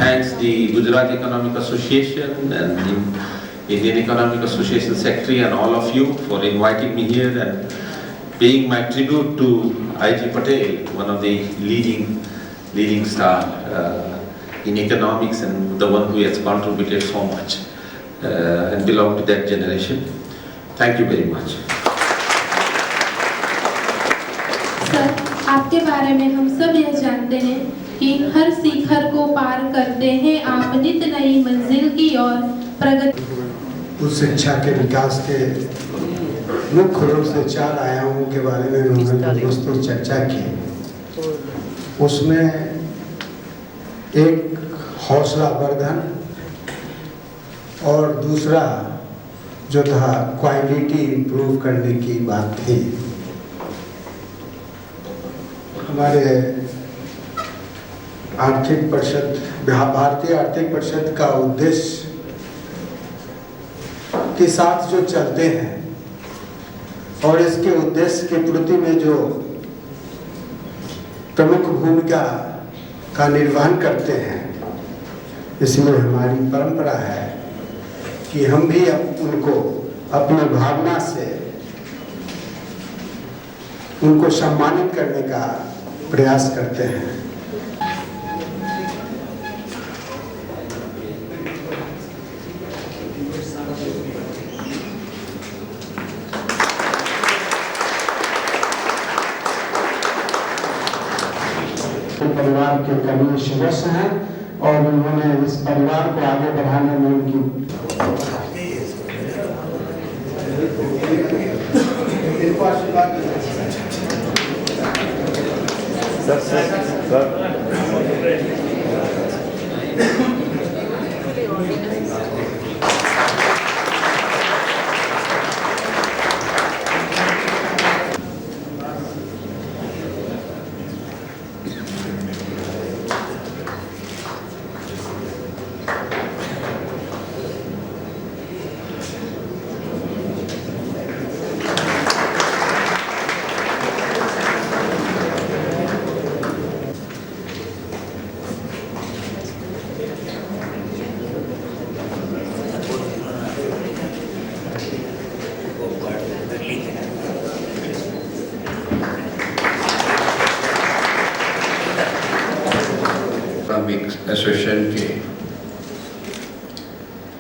thanks the Gujarat Economic Association and the Indian Economic Association Secretary and all of you for inviting me here and paying my tribute to I.G. Patel, one of the leading star in economics and the one who has contributed so much and belong to that generation. Thank you very much. Sir, आपके बारे में हम सब यह जानते हैं कि हर शिखर को पार करते हैं आप नित नई मंजिल की ओर प्रगति। उस शिक्षा के विकास के मुख्य रूप से 4 आयामों के बारे में उन्होंने दोस्तों चर्चा की। उसमें एक हौसला वर्धन और दूसरा जो था क्वालिटी इम्प्रूव करने की बात थी। हमारे आर्थिक परिषद, भारतीय आर्थिक परिषद का उद्देश्य के साथ जो चलते हैं और इसके उद्देश्य के प्रति में जो प्रमुख भूमिका का निर्वहन करते हैं, इसमें हमारी परंपरा है कि हम भी उनको अपनी भावना से उनको सम्मानित करने का प्रयास करते हैं। परिवार के करीबी सदस्य हैं और उन्होंने इस परिवार को आगे बढ़ाने में उनकी एसोसिएशन के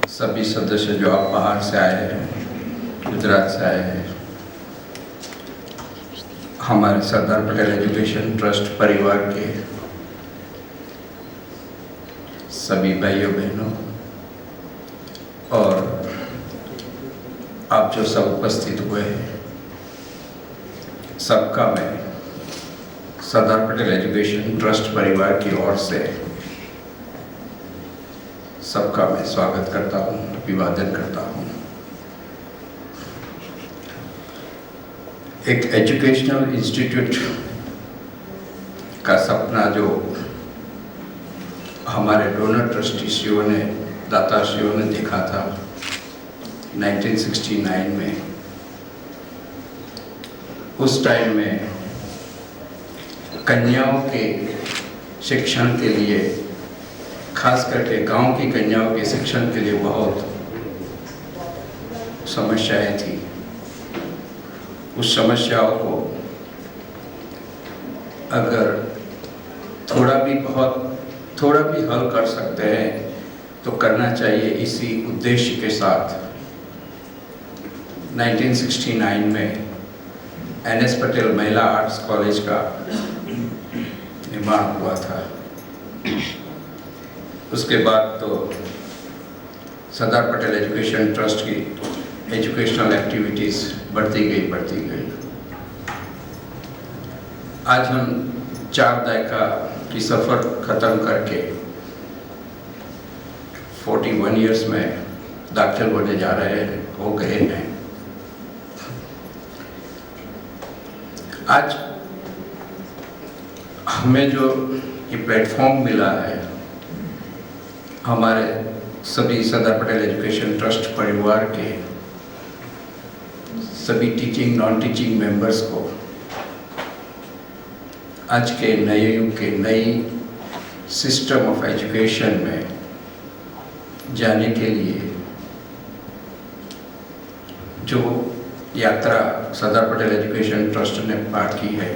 सभी सदस्य जो आप बाहर से आए हैं, गुजरात से आए हैं, हमारे सरदार पटेल एजुकेशन ट्रस्ट परिवार के सभी भाइयों बहनों और आप जो सब उपस्थित हुए हैं, सबका मैं सरदार पटेल एजुकेशन ट्रस्ट परिवार की ओर से सबका मैं स्वागत करता हूँ, अभिवादन करता हूँ। एक एजुकेशनल इंस्टीट्यूट का सपना जो हमारे डोनर ट्रस्टीश्रियों ने, दाताश्रियों ने देखा था 1969 में, उस टाइम में कन्याओं के शिक्षण के लिए, खास करके गांव की कन्याओं के शिक्षण के लिए बहुत समस्याएं थी। उस समस्याओं को अगर थोड़ा भी हल कर सकते हैं तो करना चाहिए। इसी उद्देश्य के साथ 1969 में NS पटेल महिला आर्ट्स कॉलेज का निर्माण हुआ था। उसके बाद तो सरदार पटेल एजुकेशन ट्रस्ट की एजुकेशनल एक्टिविटीज़ बढ़ती गई। आज हम 4 दशक की सफ़र ख़त्म करके 41 इयर्स में दाखिल होने जा रहे हैं, हो गए हैं। आज हमें जो ये प्लेटफॉर्म मिला है, हमारे सभी सरदार पटेल एजुकेशन ट्रस्ट परिवार के सभी टीचिंग नॉन टीचिंग मेंबर्स को आज के नए युग के नई सिस्टम ऑफ एजुकेशन में जाने के लिए जो यात्रा सरदार पटेल एजुकेशन ट्रस्ट ने पार की है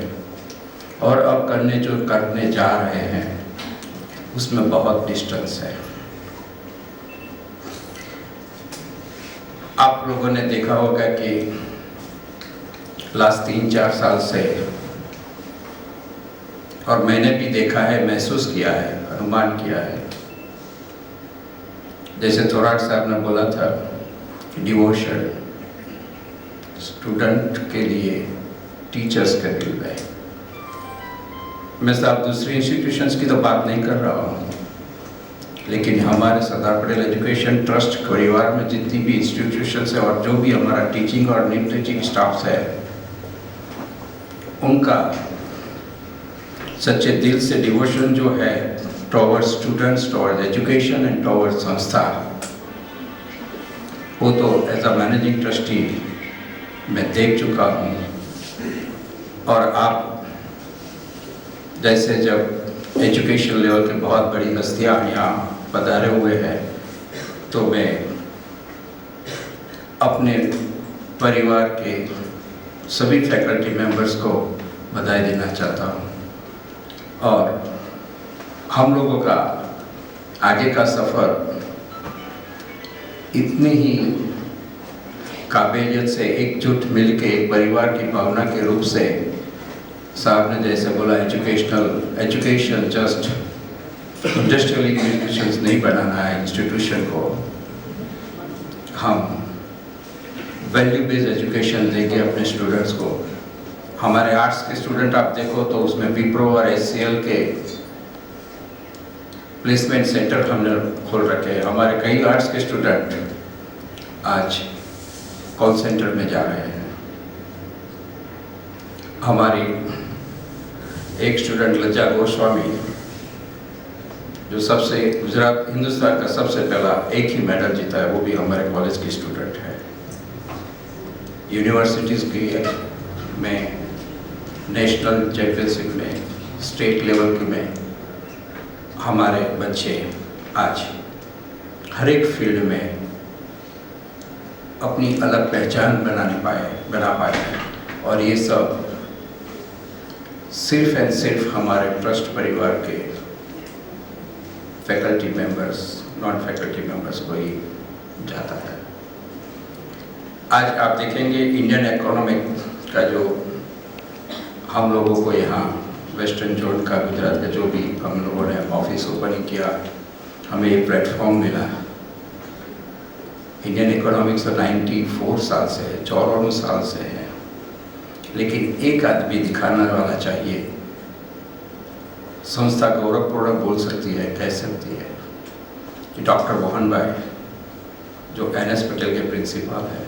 और अब करने जा रहे हैं, उसमें बहुत डिस्टेंस है। आप लोगों ने देखा होगा कि लास्ट 3-4 साल से, और मैंने भी देखा है, महसूस किया है, अनुमान किया है, जैसे थोराट साहब ने बोला था कि डिवोशन स्टूडेंट के लिए टीचर्स का दिल है। मैं साहब दूसरी इंस्टीट्यूशंस की तो बात नहीं कर रहा हूँ, लेकिन हमारे सरदार पटेल एजुकेशन ट्रस्ट परिवार में जितनी भी इंस्टीट्यूशंस है और जो भी हमारा टीचिंग और नॉन टीचिंग स्टाफ्स है, उनका सच्चे दिल से डिवोशन जो है towards students, towards education and towards संस्था, वो तो एज अ मैनेजिंग ट्रस्टी मैं देख चुका हूँ। और आप जैसे जब एजुकेशन लेवल के बहुत बड़ी हस्तियाँ यहाँ पधारे हुए हैं, तो मैं अपने परिवार के सभी फैकल्टी मेंबर्स को बधाई देना चाहता हूँ। और हम लोगों का आगे का सफ़र इतनी ही काबिलियत से एकजुट मिलके एक परिवार की भावना के रूप से, साहब ने जैसे बोला एजुकेशन जस्ट इंडस्ट्रियल इंस्टीट्यूशंस नहीं बनाना है इंस्टीट्यूशन को, हम वैल्यू बेस्ड एजुकेशन देंगे अपने स्टूडेंट्स को। हमारे आर्ट्स के स्टूडेंट आप देखो तो उसमें विप्रो और एचसीएल के प्लेसमेंट सेंटर हमने खोल रखे हैं। हमारे कई आर्ट्स के स्टूडेंट आज कॉल सेंटर में जा रहे हैं। हमारी एक स्टूडेंट लज्जा गोस्वामी, जो सबसे गुजरात हिंदुस्तान का सबसे पहला एक ही मेडल जीता है, वो भी हमारे कॉलेज की स्टूडेंट है। यूनिवर्सिटीज़ की में नेशनल चैंपियनशिप में, स्टेट लेवल के में हमारे बच्चे आज हर एक फील्ड में अपनी अलग पहचान बना पाए हैं। और ये सब सिर्फ एंड सिर्फ हमारे ट्रस्ट परिवार के faculty members, non faculty members को ही जाता है। आज आप देखेंगे इंडियन इकोनॉमिक का जो हम लोगों को यहाँ वेस्टर्न जोन का, गुजरात का जो भी हम लोगों ने ऑफिस ओपनिंग किया, हमें ये प्लेटफॉर्म मिला। इंडियन इकोनॉमिक्स 94 साल से है, 54 साल से है, लेकिन एक आदमी दिखाने वाला चाहिए। संस्था गौरवपूर्ण बोल सकती है, कह सकती है कि डॉक्टर मोहन भाई जो NS पटेल के प्रिंसिपल है,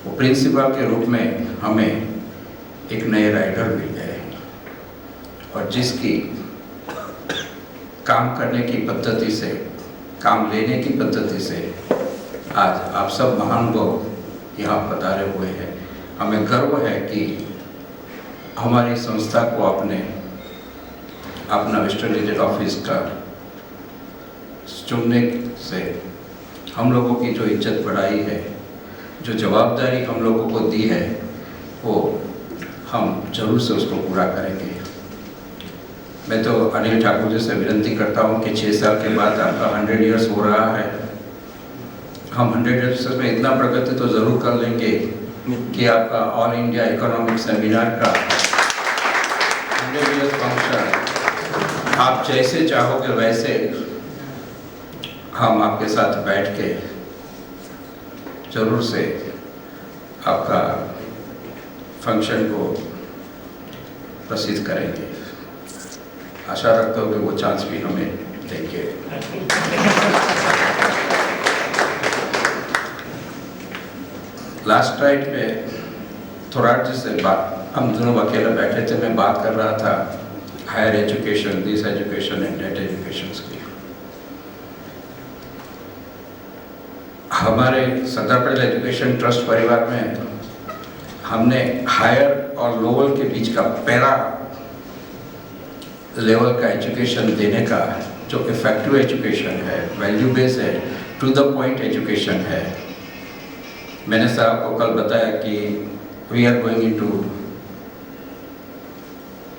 वो प्रिंसिपल के रूप में हमें एक नए राइडर मिल गए, और जिसकी काम करने की पद्धति से, काम लेने की पद्धति से आज आप सब महान लोग यहाँ पधारे हुए हैं। हमें गर्व है कि हमारी संस्था को अपना वेस्टर्न रीजन ऑफिस का चुनने से हम लोगों की जो इज्जत बढ़ाई है, जो जवाबदारी हम लोगों को दी है, वो हम जरूर से उसको पूरा करेंगे। मैं तो अनिल ठाकुर जी से विनती करता हूँ कि 6 साल के बाद आपका 100 इयर्स हो रहा है, हम 100 इयर्स में इतना प्रगति तो ज़रूर कर लेंगे कि आपका ऑल इंडिया इकोनॉमिक सेमिनार का 100 इयर्स फंक्शन आप जैसे चाहोगे वैसे हम आपके साथ बैठ के जरूर से आपका फंक्शन को प्रसिद्ध करेंगे। आशा रखता हूँ कि वो चांस भी हमें देंगे। लास्ट नाइट में थोराट जी से बात, हम दोनों अकेले बैठे थे, मैं बात कर रहा था higher education, this education and that education की। हमारे सरदार पटेल एजुकेशन ट्रस्ट परिवार में हमने हायर और लोअर के बीच का पैरा लेवल का एजुकेशन देने का जो इफेक्टिव एजुकेशन है, वैल्यू बेस्ड है, टू द पॉइंट एजुकेशन है। मैंने सर आपको कल बताया कि we are going into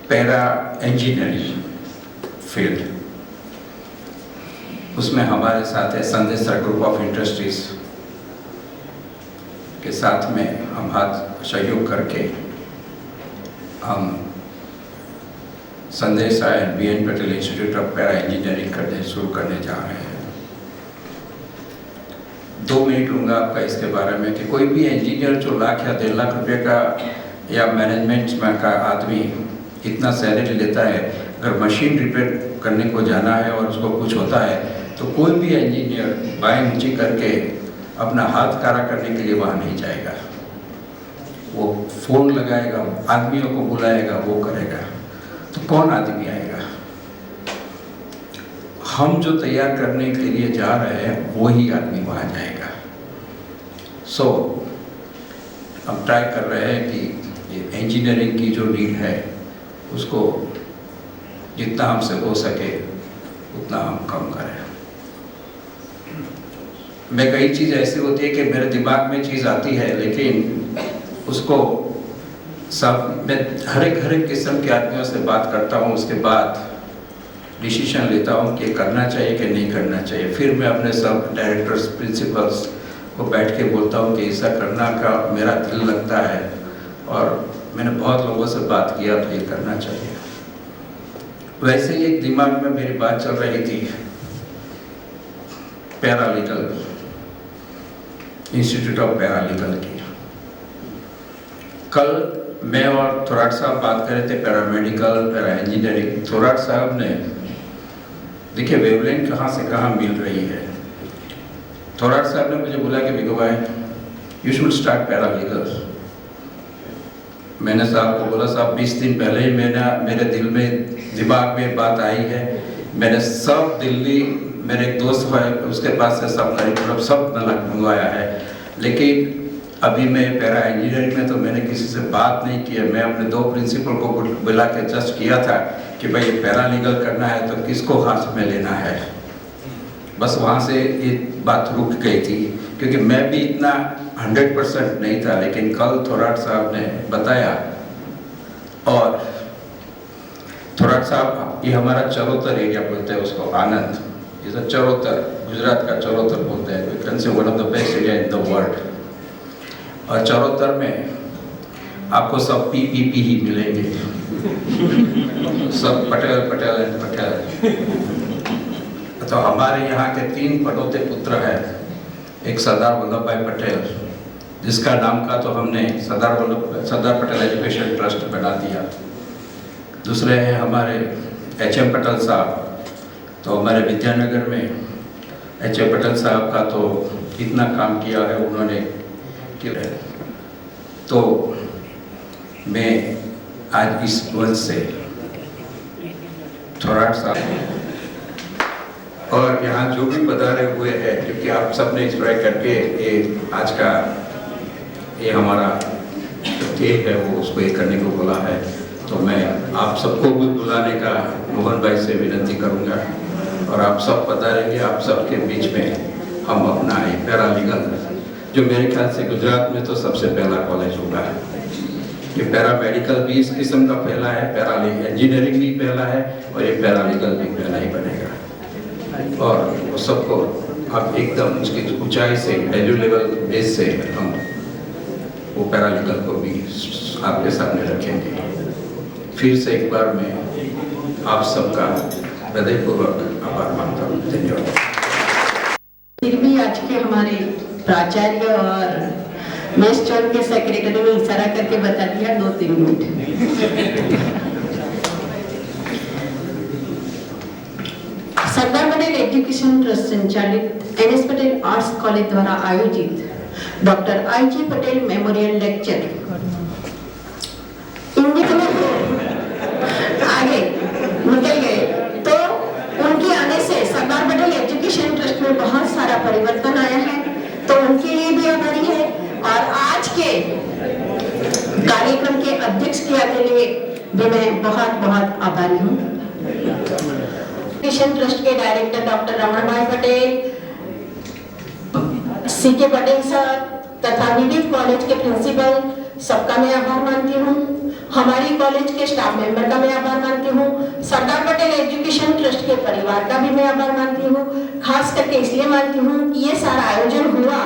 para engineering field. उसमें हमारे साथ है संदेश ग्रुप ऑफ इंडस्ट्रीज के साथ में हम हाथ सहयोग करके हम संदेश and BN Patel institute of para engineering शुरू करने जा रहे हैं। 2 मिनट लूँगा आपका इसके बारे में कि कोई भी इंजीनियर जो लाख या 1.5 लाख रुपए का या मैनेजमेंट में का आदमी इतना सैलरी लेता है, अगर मशीन रिपेयर करने को जाना है और उसको कुछ होता है तो कोई भी इंजीनियर बाएं नीचे करके अपना हाथ खड़ा करने के लिए वहाँ नहीं जाएगा। वो फ़ोन लगाएगा, आदमियों को बुलाएगा, वो करेगा। तो कौन आदमी आएगा? हम जो तैयार करने के लिए जा रहे हैं वही आदमी वहाँ जाएगा। सो हम ट्राई कर रहे हैं कि ये इंजीनियरिंग की जो नीड है उसको जितना हमसे हो सके उतना हम कम करें। मैं कई चीज़ ऐसी होती है कि मेरे दिमाग में चीज़ आती है लेकिन उसको सब मैं हर एक किस्म के आदमियों से बात करता हूँ, उसके बाद डिसीजन लेता हूँ कि करना चाहिए कि नहीं करना चाहिए। फिर मैं अपने सब डायरेक्टर्स प्रिंसिपल्स को बैठ के बोलता हूँ कि ऐसा करना का मेरा दिल लगता है और मैंने बहुत लोगों से बात किया तो ये करना चाहिए। वैसे ही एक दिमाग में मेरी बात चल रही थी पैरालीगल इंस्टीट्यूट ऑफ पैरालीगल की। कल मैं और थोराट साहब बात कर रहे थे पैरामेडिकल, पैरा इंजीनियरिंग। थोराट साहब ने देखिए वेवलेंथ कहाँ से कहाँ मिल रही है। थोराट साहब ने मुझे बोला कि विगो भाई यू शुड स्टार्ट पैरालीगल। मैंने साहब को बोला साहब 20 दिन पहले ही मेरे दिल में दिमाग में बात आई है। मैंने सब दिल्ली मेरे एक दोस्त है उसके पास से सब करीब सब मंगवाया है, लेकिन अभी मैं पैरा इंजीनियरिंग में तो मैंने किसी से बात नहीं की है। मैं अपने 2 प्रिंसिपल को बुला के जस्ट किया था कि भाई पैरालीगल करना है तो किसको हाथ में लेना है। बस वहाँ से ये बात रुक गई थी क्योंकि मैं भी इतना 100% नहीं था, लेकिन कल थोराट साहब ने बताया। और थोराट साहब ये हमारा चरोतर एरिया बोलते हैं उसको, आनंद इज अ चरोतर, गुजरात का चरोतर बोलते हैं। We can say one of the best area in the world. और चरोतर में आपको सब पीपीपी ही मिलेंगे, सब पटेल पटेल एंड पटेल। तो हमारे यहाँ के 3 पनौते पुत्र हैं। एक सरदार वल्लभ भाई पटेल जिसका नाम का तो हमने सरदार पटेल एजुकेशन ट्रस्ट बना दिया। दूसरे हैं हमारे HM पटेल साहब, तो हमारे विद्यानगर में HM पटेल साहब का तो इतना काम किया है उन्होंने। तो मैं आज इस वर्ष से थोराट साहब और यहाँ जो भी पधारे हुए हैं, क्योंकि आप सब ने इंस्पायर करके ये आज का ये हमारा थीम है वो उसको ये करने को बोला है, तो मैं आप सबको भी बुलाने का मोहन भाई से विनती करूँगा और आप सब पधारेंगे। आप सबके बीच में हम अपना एक पैरालीगल जो मेरे ख्याल से गुजरात में तो सबसे पहला कॉलेज होगा कि पैरामेडिकल भी इस किस्म का पहला है, पैरालीगल इंजीनियरिंग भी पहला है और ये पैरालीगल भी पहला ही बनेगा। और वो सबको अब एकदम उसकी ऊंचाई से वैल्यू लेवल बेस से हम वो पैरालीगल को भी आपके सामने रखेंगे। फिर से एक बार मैं आप सबका हृदयपूर्वक आभार मानता हूँ। धन्यवाद। फिर भी आज के हमारे प्राचार्य और मेस्टर के सेक्रेटरी ने इशारा करके बता दिया 2-3 minute. Sardar Patel education trust संचालित NS पटेल आर्ट्स कॉलेज द्वारा आयोजित doctor IG Patel memorial lecture आगे निकल गए, तो उनके आने से सरदार पटेल एजुकेशन ट्रस्ट में बहुत सारा परिवर्तन आया है, तो उनके लिए भी आभारी है। और आज के कार्यक्रम के अध्यक्ष के लिए भी मैं बहुत बहुत आभारी हूँ। एजुकेशन ट्रस्ट के डायरेक्टर डॉक्टर रमण भाई पटेल, सीके पटेल सर तथा विविध कॉलेज के प्रिंसिपल, सबका मैं आभार मानती हूँ। हमारी कॉलेज के स्टाफ मेंबर का मैं आभार मानती हूँ। सरदार पटेल एजुकेशन ट्रस्ट के परिवार का भी मैं आभार मानती हूँ। खास करके इसलिए मानती हूँ कि ये सारा आयोजन हुआ,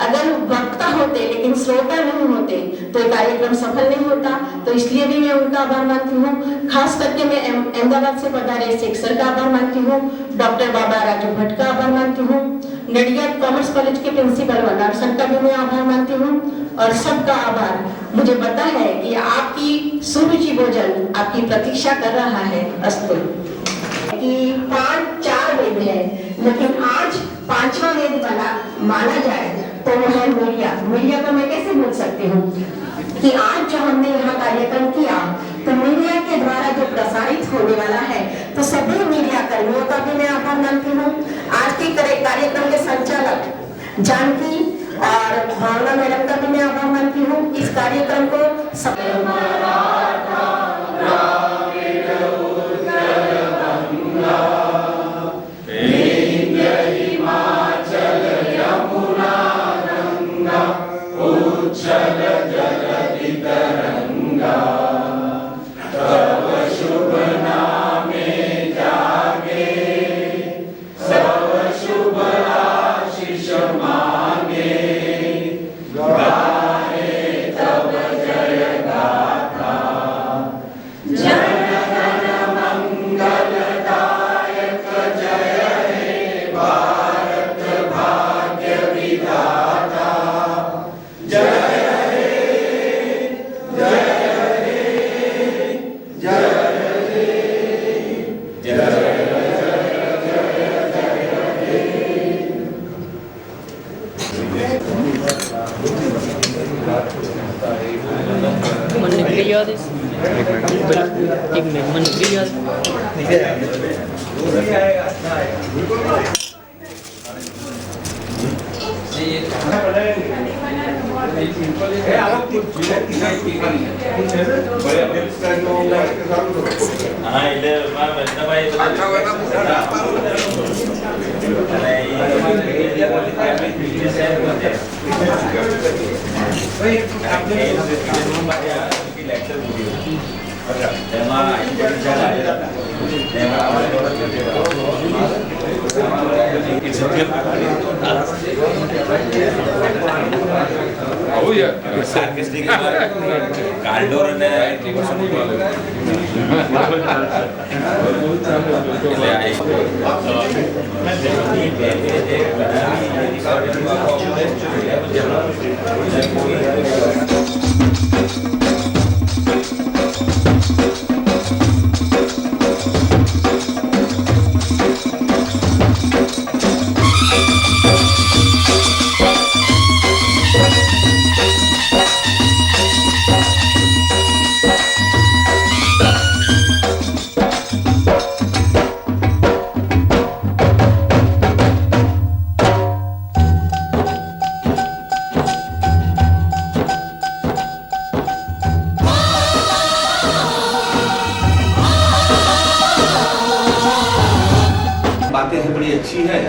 अगर वक्ता होते लेकिन श्रोता नहीं होते तो ये कार्यक्रम सफल नहीं होता, तो इसलिए भी मैं उनका आभार मानती हूँ। खास करके मैं अहमदाबाद से पधारे शेख सर का आभार मानती हूँ, डॉक्टर बाबा राजू भट्ट का आभार मानती हूँ, नडियाद कॉमर्स कॉलेज के प्रिंसिपल वनार सर का भी मैं आभार मानती हूँ, और सबका आभार। मुझे पता है कि आपकी सुरुचि भोजन आपकी प्रतीक्षा कर रहा है। अस्तु कि 5-4 वेद है, लेकिन आज 5वां वेद वाला माना जाए तो वो है मीडिया। मीडिया को मैं कैसे बोल सकती हूँ कि आज जो हमने यहाँ कार्यक्रम किया तो मीडिया के द्वारा जो प्रसारित होने वाला है, तो सभी मीडिया कर्मियों का भी मैं आभार मानती हूँ। आज के कार्यक्रम के संचालक जानकी और भावना मैडम का भी मैं आभार मानती हूँ। इस कार्यक्रम को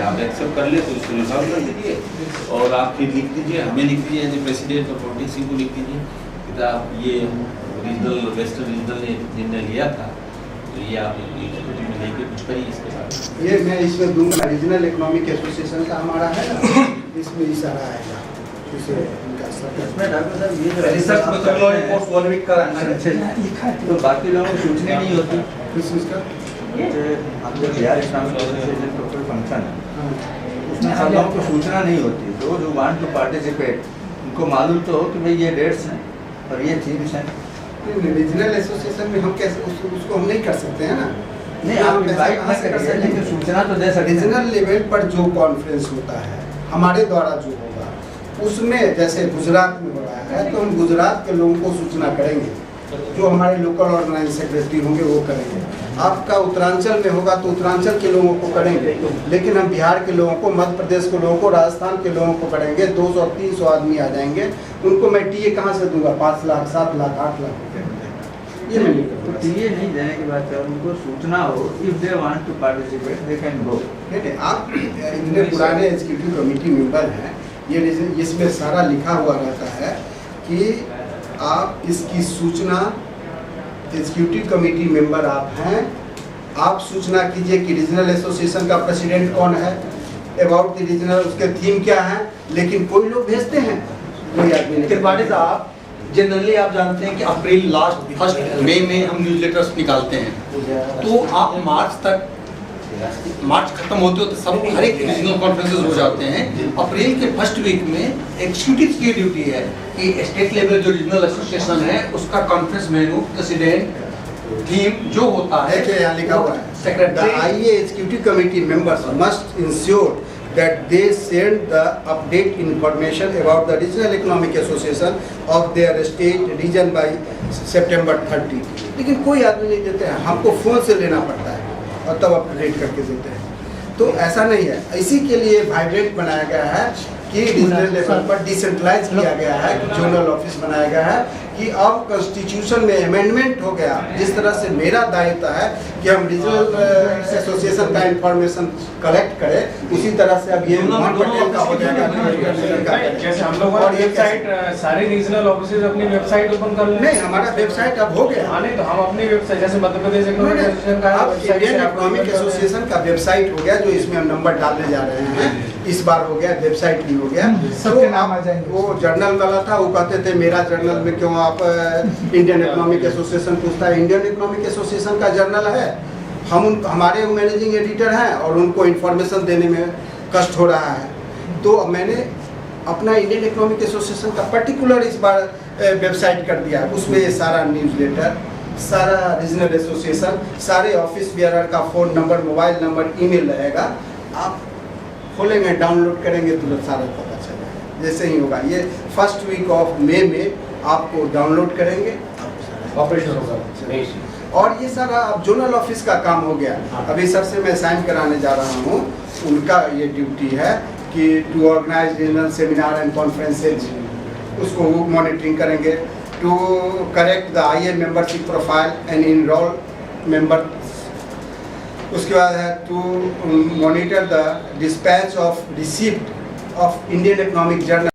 आप एक्सेप्ट कर ले तो उसको रिजॉल्व कर दीजिए, और आप फिर लिख दीजिए, हमें लिख दीजिए, एज प्रेसिडेंट ऑफ पॉलिटिक्स को लिख दीजिए किताब ये रीजनल वेस्टर्न रीजनल ने निर्णय लिया था, तो ये आप एग्जीक्यूटिव में लेके कुछ करिए इसके साथ। ये मैं इसमें दूंगा, रीजनल इकोनॉमिक एसोसिएशन का हमारा है ना, इसमें इशारा आएगा इसे इनका इसमें डॉक्टर साहब ये जो रिसर्च में तो पोस्ट वॉलविक का तो बाकी लोगों को सूचना नहीं होती किस चीज़ का, हम जो बिहार इस्लामिक एसोसिएशन का कोई फंक्शन है उसमें सब लोगों को सूचना नहीं होती, तो जो वांट टू पार्टिसिपेट उनको मालूम तो हो कि भाई ये डेट्स हैं और ये थीम्स हैं। रीजनल एसोसिएशन में हम कैसे उसको हम नहीं कर सकते हैं ना, नहीं आप इनवाइट ना करिए लेकिन सूचना तो दे सकते हैं। रीजनल लेवल पर जो कॉन्फ्रेंस होता है हमारे द्वारा जो होगा उसमें जैसे गुजरात में हो रहा है तो हम गुजरात के लोगों को सूचना करेंगे, जो हमारे लोकल ऑर्गेनाइज सेक्रेटरी होंगे वो करेंगे। आपका उत्तरांचल में होगा तो उत्तरांचल के लोगों को करेंगे, लेकिन हम बिहार के लोगों को, मध्य प्रदेश के लोगों को, राजस्थान के लोगों को करेंगे। 200-300 आदमी आ जाएंगे, उनको मैं टीए कहाँ से दूंगा, 5 लाख 7 लाख 8 लाख रुपये। ये मैं नहीं तो करूँगा। टीए नहीं देने की बात है, उनको सूचना हो, if they want to participate they can go. नहीं, आप इतने पुराने एग्जीक्यूटिव कमेटी मेंबर हैं, ये इसमें सारा लिखा हुआ रहता है कि आप इसकी सूचना, एग्जीक्यूटिव कमेटी मेंबर आप हैं, आप सूचना कीजिए कि रीजनल एसोसिएशन का प्रेसिडेंट कौन है, अबाउट द रीजनल उसके थीम क्या है, लेकिन कोई लोग भेजते हैं, कोई आदमी नहीं। त्रिपाठी साहब, जनरली आप जानते हैं कि अप्रैल लास्ट फर्स्ट मई में हम न्यूज़लेटर्स निकालते हैं, तो आप मार्च खत्म होते होते सब हर एक रीजनल कॉन्फ्रेंसेस हो जाते हैं। अप्रैल के फर्स्ट वीक में एग्जीक्यूटिव की ड्यूटी है कि स्टेट लेवल जो रीजनल एसोसिएशन है उसका कॉन्फ्रेंस मेनू, प्रेसिडेंट, थीम जो होता है, देखिए यहाँ लिखा हुआ है, secretary, The IA executive committee members must ensure that they send the update information about the regional economic association of their state region by September 30। लेकिन कोई आदमी नहीं देते हैं, हमको फोन से लेना पड़ता है और तब अपडेट करके देते हैं। तो ऐसा नहीं है, इसी के लिए वाइब्रेंट बनाया गया है कि रीजनल लेवल पर डिसेंट्रलाइज किया गया है, जोनल ऑफिस बनाया गया है कि अब कॉन्स्टिट्यूशन में अमेंडमेंट हो गया। जिस तरह से मेरा दायित्व है कि हम रीजनल एसोसिएशन का इंफॉर्मेशन कलेक्ट करें, उसी तरह से अब ये मोहन पटेल का हो जाएगा। जैसे हम लोग और ये वेबसाइट सारे रीजनल ऑफिसेज अपनी वेबसाइट ओपन कर लें। नहीं, हमारा वेबसाइट अब हो गया। हाँ, नहीं तो हम अपनी वेबसाइट जैसे मध्य प्रदेश इकोनॉमिक एसोसिएशन का अब इंडियन इकोनॉमिक एसोसिएशन का वेबसाइट हो गया, जो इसमें हम नंबर डालने जा रहे हैं, इस बार हो गया, वेबसाइट भी हो गया। सबके नाम आ जाएंगे। वो जर्नल वाला था, वो कहते थे मेरा जर्नल में क्यों आप इंडियन इकोनॉमिक एसोसिएशन पूछता है। इंडियन इकोनॉमिक एसोसिएशन का जर्नल है, हमारे मैनेजिंग एडिटर हैं और उनको इन्फॉर्मेशन देने में कष्ट हो रहा है। तो मैंने अपना इंडियन इकोनॉमिक एसोसिएशन का पर्टिकुलर इस बार वेबसाइट कर दिया, उसमें ये सारा न्यूज़लेटर, सारा रीजनल एसोसिएशन, सारे ऑफिस बेयरर का phone number, mobile number, email रहेगा। आप खोलेंगे, डाउनलोड करेंगे, तुरंत सारा पता चलेगा। जैसे ही होगा, ये फर्स्ट वीक ऑफ मई में आपको डाउनलोड करेंगे, ऑपरेशन होगा। और ये सारा अब जोनल ऑफिस का काम हो गया। अभी सबसे मैं साइन कराने जा रहा हूँ, उनका ये ड्यूटी है कि to organise regional seminar and conferences, उसको वो मॉनिटरिंग करेंगे। To correct the IA membership profile and enrol member. उसके बाद है to monitor the dispatch of receipt of Indian economic journal.